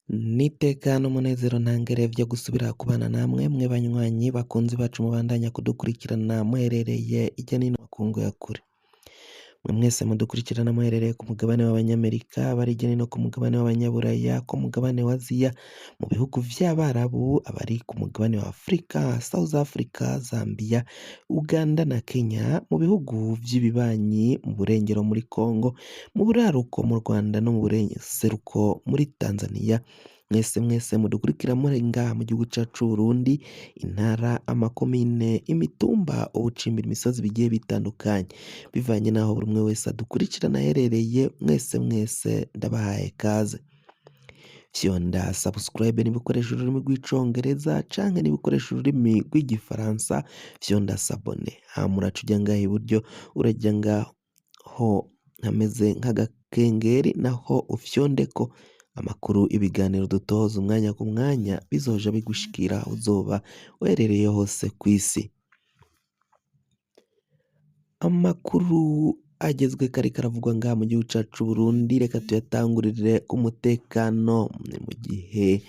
Nitekana umunezero ntangere vyo gusubira kubana namwe mwe banywanyi bakunzi bacu mubandanya kudukurikirana muherereye irya nino makungu ya kure. Mwe mwese mudukurikirana muherereye ku mugabane w'abanyamerika, abari irya nino ku mugabane w'abanyaburaya, ku mugabane wa Aziya, mu bihugu vy'abarabu, abari ku mugabane wa Afrika, South Africa, Zambia, Uganda na Kenya, mu bihugu vy'ibibanyi, mu burengero muri Congo, mu buraruko mu Rwanda no mu buseruko muri Tanzania. Mwese mudukurikira muri ngaha mu gihugu cacu Burundi, intara, amakomine, imitumba, ubucimbira, imisozi bigiye bitandukanye, bivanye naho buri umwe wese adukurikirana aherereye. Mwese ndabahaye kaze. Fyonda subscribe niba ukoresha ururimi rw'icongereza canke niba ukoresha ururimi rw'igifaransa, fyonda sabone. Hama uraca uja ngaha iburyo, uraja ngaho hameze nk'agakengeri, naho ufyondeko amakuru, ibiganiro dutoza umwanya ku mwanya bizoja bigushikira aho uzoba uherereye hose kw'isi. Amakuru agezwe kare karavugwa ngaha mu gihugu cacu Burundi, reka tuyatangurire ku mutekano. Mu gihe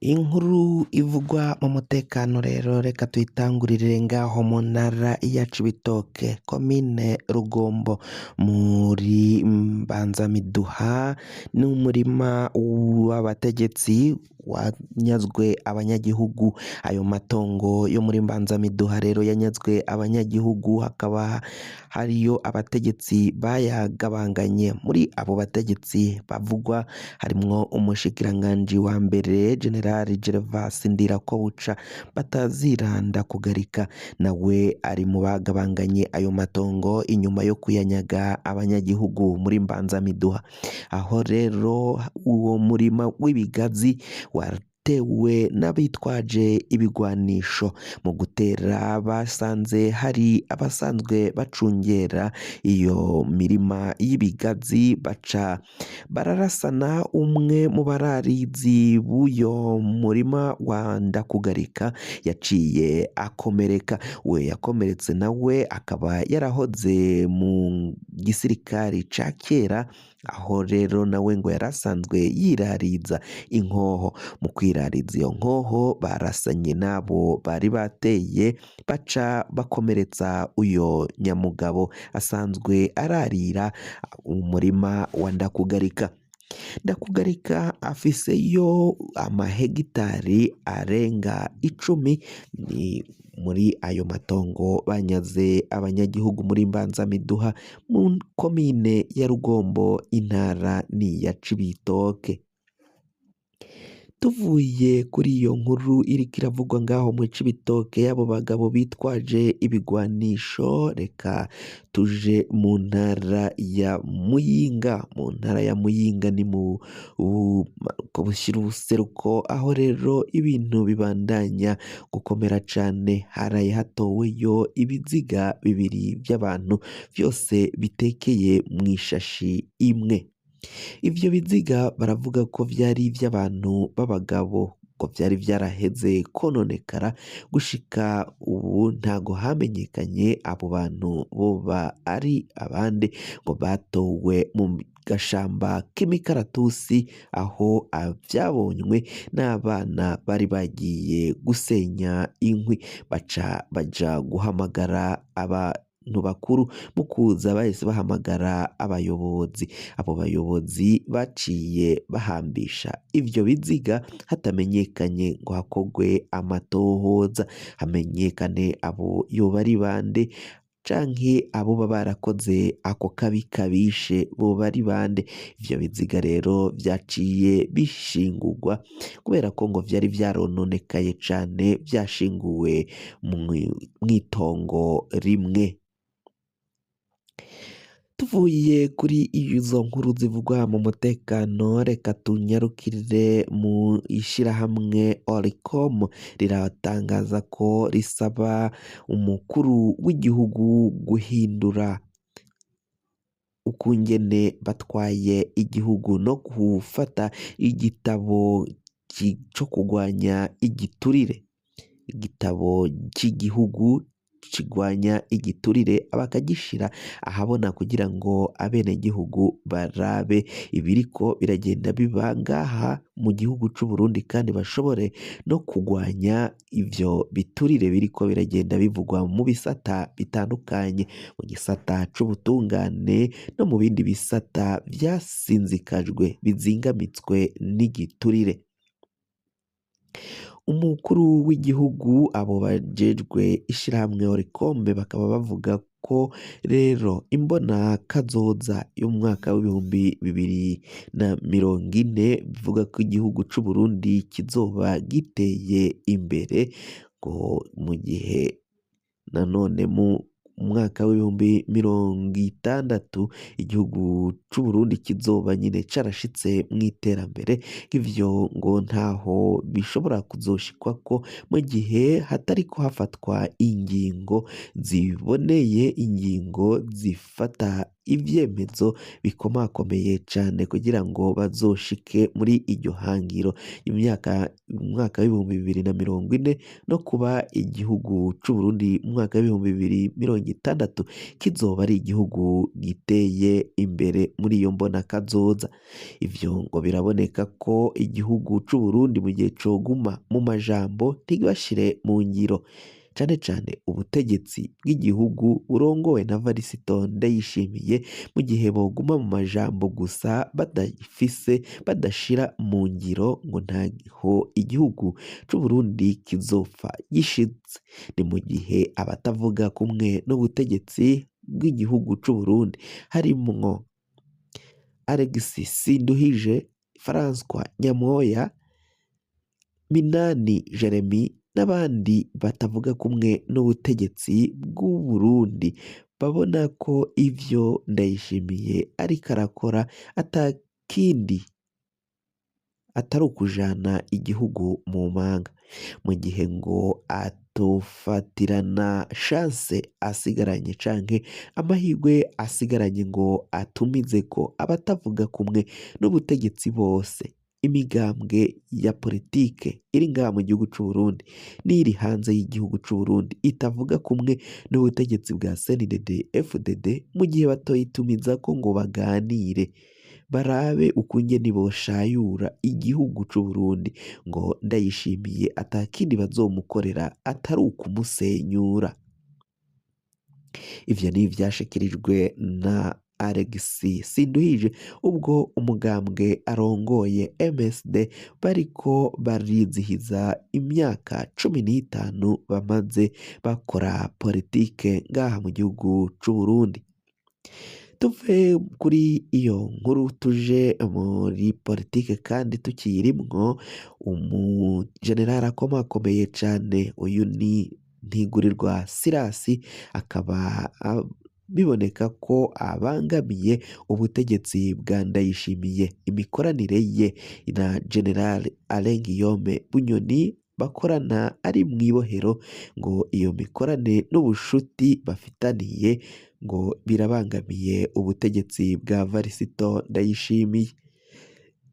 inkuru ivugwa mu mutekano rero, reka tuyitangurire ngaho mu ntara ya Cibitoke, komine Rugombo, muri Mbanzamiduha, n'umurima w'abategetsi wanyazwe abanyagihugu. Ayo matongo yo muri Mbanzamiduha rero yanyazwe abanyagihugu, hakaba hariyo abategetsi bayagabanganye. Muri abo bategetsi bavugwa harimwo umushikiranganji wa mbere Generali Gervas Ndirakobuca bataziranda kugarika, nawe ari mu bagabanganye ayo matongo inyuma yo kuyanyaga abanyagihugu muri Mbanzamiduha. Aho rero uwo murima w'ibigazi watewe n'abitwaje ibigwanisho. Mu gutera basanze hari abasanzwe bacungera iyo mirima y'ibigazi, baca bararasana. Umwe mu bararizi b'uyo murima wa Ndakugarika yaciye akomereka. We yakomeretse nawe akaba yarahoze mu gisirikari ca kera, aho rero nawe ngo yarasanzwe yirariza inkoho. Mu kwirariza iyo nkoho barasanye nabo bari bateye, baca bakomeretsa uyo nyamugabo asanzwe ararira umurima wa Ndakugarika. Ndakugarika afiseyo amahegitari arenga 10. Ni muri ayo matongo banyaze abanyagihugu muri Mbanzamiduha mu komine ya Rugombo, intara ni ya Cibitoke. Tuvuye kuri iyo nkuru iriko iravugwa ngaho mu Cibitoke y'abo bagabo bitwaje ibigwanisho, reka tuje mu ntara ya Muyinga. Mu ntara ya Muyinga ni mu bushira ubuseruko, aho rero ibintu bibandanya gukomera cane. Haraye hatoweyo ibiziga bibiri by'abantu, vyose bitekeye mw'ishashi imwe. Ivyo biziga baravuga ko vyari ivy'abantu b'abagabo, ko vyari vyaraheze kononekara. Gushika ubu ntago hamenyekanye abo bantu boba ari abande, ngo batowe mu gashamba k'imikaratusi, aho vyabonywe n'abana bari bagiye gusenya inkwi, baca baja guhamagara abantu bakuru. Mu kuza bahise bahamagara abayobozi. Abo bayobozi baciye bahambisha ivyo biziga hatamenyekanye ngo hakogwe amatohoza, hamenyekane abo yoba ari bande, canke abo baba barakoze ako kabi kabishe boba ari bande. Ivyo biziga rero vyaciye bishingurwa kubera ko ngo vyari vyarononekaye cane, vyashinguwe mw'itongo rimwe. Tuvuye kuri izo nkuru zivugwa mu mutekano, reka tunyarukire mu ishirahamwe Oricom. Riratangaza ko risaba umukuru w'igihugu guhindura ukungene batwaye igihugu no gufata igitabo co kugwanya igiturire. Igitabo cy'igihugu kigwanya igiturire bakagishira ahabona kugira ngo abenegihugu barabe ibiriko biragenda biba ngaha mu gihugu c'u Burundi kandi bashobore no kugwanya ivyo biturire biriko biragenda bivugwa mu bisata bitandukanye, mu gisata c'ubutungane no mu bindi bisata vyasinzikajwe bizingamitswe n'igiturire. Umukuru w'igihugu abo bajejwe ishirahamwe Oricom bakaba bavuga ko rero imbona kazoza y'umwaka w'ibihumbi 2040 bivuga ko igihugu c'u Burundi kizoba giteye imbere, ngo mu gihe nanone mu mwaka w'ibihumbi 2060 igihugu c'u Burundi kizoba nyine carashitse mw'iterambere, ivyo ngo ntaho bishobora kuzoshikwako mu gihe hatariko hafatwa ingingo ziboneye, ingingo zifata ivyemezo bikomakomeye cane kugira ngo bazoshike muri iryo hangiro umwaka w'ibihumbi 2040 no kuba igihugu c'u Burundi mu mwaka w'ibihumbi 2060 kizoba ari igihugu giteye imbere muri iyo mbona kazoza. Ivyo ngo biraboneka ko igihugu c'u Burundi mu gihe coguma mu majambo ntibashire mu ngiro, cane cane ubutegetsi bw'igihugu burongowe na Varisito Ndayishimiye mu gihe boguma mu majambo gusa badashira mu ngiro, ngo ntaho igihugu c'u Burundi kizopfa gishitse. Ni mu gihe abatavuga kumwe n'ubutegetsi bw'igihugu c'u Burundi harimwo Alexis Sinduhije, François Nyamoya, Minani Jeremy n'abandi batavuga kumwe n'ubutegetsi bw'u Burundi babona ko ivyo Ndayishimiye ariko arakora atakindi atari ukujana igihugu mu manga, mu gihe ngo atofatirana chance asigaranye canke amahirwe asigaranye ngo atumize ko abatavuga kumwe n'ubutegetsi bose, imigambwe ya politike iri ngaha mu gihugu c'u Burundi n'iri hanze y'igihugu c'u Burundi itavuga kumwe n'ubutegetsi bwa CNDD FDD, mu gihe batoyitumiza ko ngo baganire barabe ukungene boshayura igihugu c'u Burundi, ngo Ndayishimiye atakindi bazomukorera atari ukumusenyura. Ivyo ni ivyashikirijwe na Alexis Sinduhije ubwo umugambwe arongoye MSD bariko barizihiza imyaka 15 bamaze bakora politike ngaha mu gihugu c'u Burundi. Tuve kuri iyo nkuru tuje muri politike kandi tukiyirimwo, umujenerali akomakomeye cane uyu ni Ntigurirwa Sirasi akaba biboneka ko abangamiye ubutegetsi bwa Ndayishimiye. Imikoranire ye na General Alain Guillaume Bunyoni bakorana ari mw'ibohero, ngo iyo mikorane n'ubushuti bafitaniye ngo birabangamiye ubutegetsi bwa Varisito Ndayishimiye.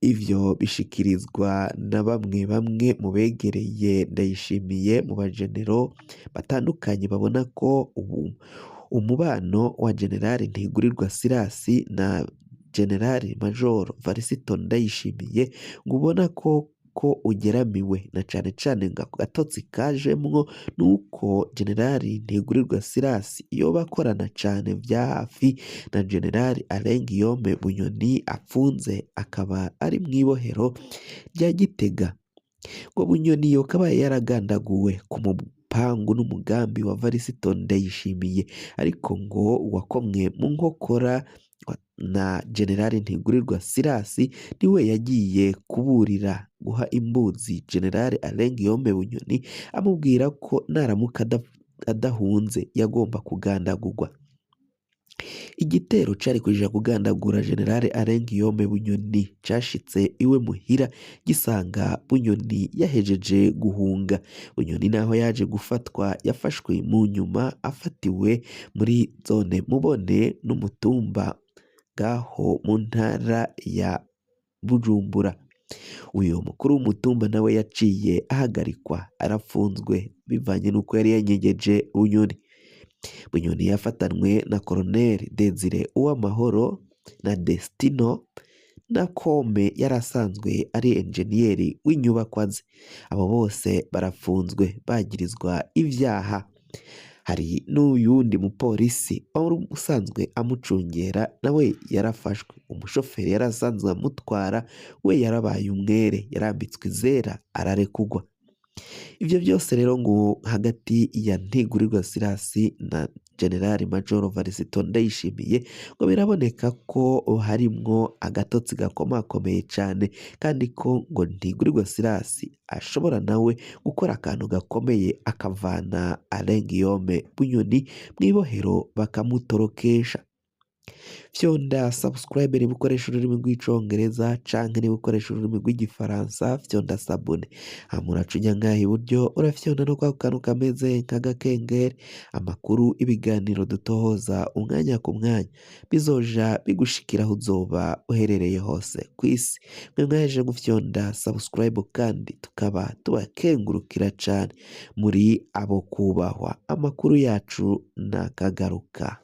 Ivyo bishikirizwa na bamwe mu begereye Ndayishimiye mu bajenero batandukanye babona ko umubano wa General Ntigurirwa Sirasi na General Major Varisito Ndayishimiye ngo ubona ko ugeramiwe na cane cane ngo gatotsi kajemwo nuko General Ntigurirwa Sirasi yoba akorana cane vya hafi na General Alain Guillaume Bunyoni apfunze akaba ari mw'ibohero rya Gitega. Ngo Bunyoni yokaba yaragandaguwe ku mupangu n'umugambi wa Varisito Ndayishimiye, ariko ngo wakomwe mu nkokora na General Ntigurirwa Sirasi niwe yagiye kuburira guha imbuzi General Alain Guillaume Bunyoni amubwira ko naramuka adahunze yagomba kugandagurwa. Igitero cari kuja kugandagura General Alain Guillaume Bunyoni cashitse iwe muhira gisanga Bunyoni yahejeje guhunga. Bunyoni naho yaje gufatwa yafashwe mu nyuma afatiwe muri zone Mubone n'umutumba ngaho mu ntara ya Bujumbura. Uyu mukuru w'umutumba nawe yaciye ahagarikwa arafunzwe bivanye nuko yari yanyegeje Bunyoni. Bunyoni yafatanwe na Colonel Desire Uwamahoro na Destino na Kome yari asanzwe ari enjeniyeri w'inyubakwa ze. Abo bose barafunzwe bagirizwa ivyaha. Hari n'uyundi mupolisi wari usanzwe amucungera nawe yarafashwe. Umushoferi yari asanzwe amutwara we yarabaye umwere, yarambitswe izera ararekugwa. Ivyo byose rero ngo hagati ya Ntigurirwa Silas na General Major Varisito Ndayishimiye ngo biraboneka ko harimwo agatotsi gakomakomeye cane, kandi ko ngo Ntigurirwa Silas ashobora nawe gukora akantu gakomeye akavana Alain Guillaume Bunyoni mw'ibohero bakamutorokesha. Fyonda subscribe niba ukoresha ururimi rw'icongereza canke niba ukoresha ururimi rw'igifaransa fyonda sabone. Muraca uja ngaha iburyo urafyonda no kwa kantu kameze nk'agakengeri. Amakuru ibiganiro dutohoza umwanya ku mwanya bizoja bigushikira aho uzoba uherereye hose kw'isi. Mwe mwaje gufyonda subscribe kandi tukaba tubakengurukira cane, muri abo kubahwa. Amakuru yacu nakagaruka.